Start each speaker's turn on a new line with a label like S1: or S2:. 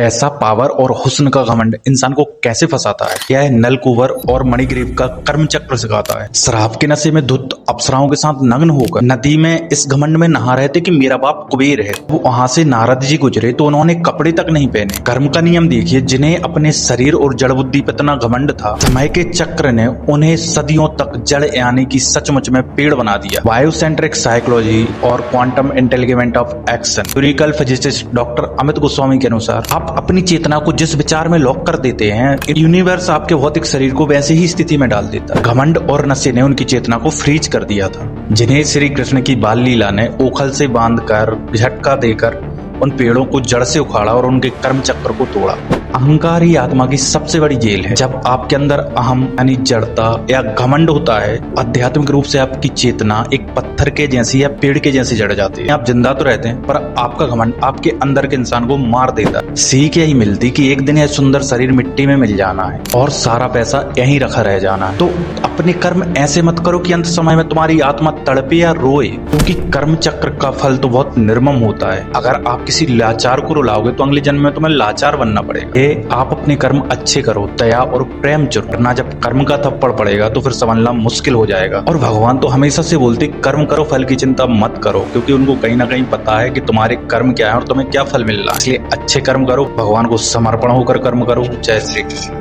S1: ऐसा पावर और हुस्न का घमंड इंसान को कैसे फंसाता है? यह नलकूबर और मणिग्रीव का कर्म चक्र सिखाता है। शराब के नशे में धुत अप्सराओं के साथ नग्न होकर नदी में इस घमंड में नहा रहे थे कि मेरा बाप कुबेर है। वो वहां से नारद जी गुजरे तो उन्होंने कपड़े तक नहीं पहने। कर्म का नियम देखिए, जिन्हें अपने शरीर और जड़ बुद्धि पर इतना घमंड था, समय के चक्र ने उन्हें सदियों तक जड़ यानी कि सचमुच में पेड़ बना दिया। बायोसेंट्रिक साइकोलॉजी और quantum intelligent of action, numerical physicist doctor Amit Goswami के अनुसार आप अपनी चेतना को जिस विचार में लॉक कर देते हैं, यूनिवर्स आपके भौतिक शरीर को वैसे ही स्थिति में डाल देता है। घमंड और नशे ने उनकी चेतना को फ्रीज कर दिया था, जिन्हें श्री कृष्ण की बाल लीला ने ओखल से बांधकर झटका देकर उन पेड़ों को जड़ से उखाड़ा और उनके कर्म चक्र को तोड़ा। अहंकार ही आत्मा की सबसे बड़ी जेल है। जब आपके अंदर अहम यानी जड़ता या घमंड होता है, आध्यात्मिक रूप से आपकी चेतना एक पत्थर के जैसी या पेड़ के जैसी जड़ जाती है। आप जिंदा तो रहते हैं, पर आपका घमंड आपके अंदर के इंसान को मार देता है। सीख यही मिलती कि एक दिन यह सुंदर शरीर मिट्टी में मिल जाना है और सारा पैसा यहीं रखा रह जाना है। तो अपने कर्म ऐसे मत करो कि अंत समय में तुम्हारी आत्मा तड़पे या रोए, क्योंकि कर्म चक्र का फल तो बहुत निर्मम होता है। अगर आप किसी लाचार को रुलाओगे तो अगले जन्म में तुम्हें लाचार बनना पड़ेगा। आप अपने कर्म अच्छे करो, दया और प्रेम जुड़ना। जब कर्म का थप्पड़ पड़ेगा तो फिर संभलना मुश्किल हो जाएगा। और भगवान तो हमेशा से बोलते कर्म करो, फल की चिंता मत करो, क्योंकि उनको कहीं ना कहीं पता है कि तुम्हारे कर्म क्या है और तुम्हें क्या फल मिल रहा है। इसलिए अच्छे कर्म करो, भगवान को समर्पण होकर कर्म करो। जय श्री कृष्ण।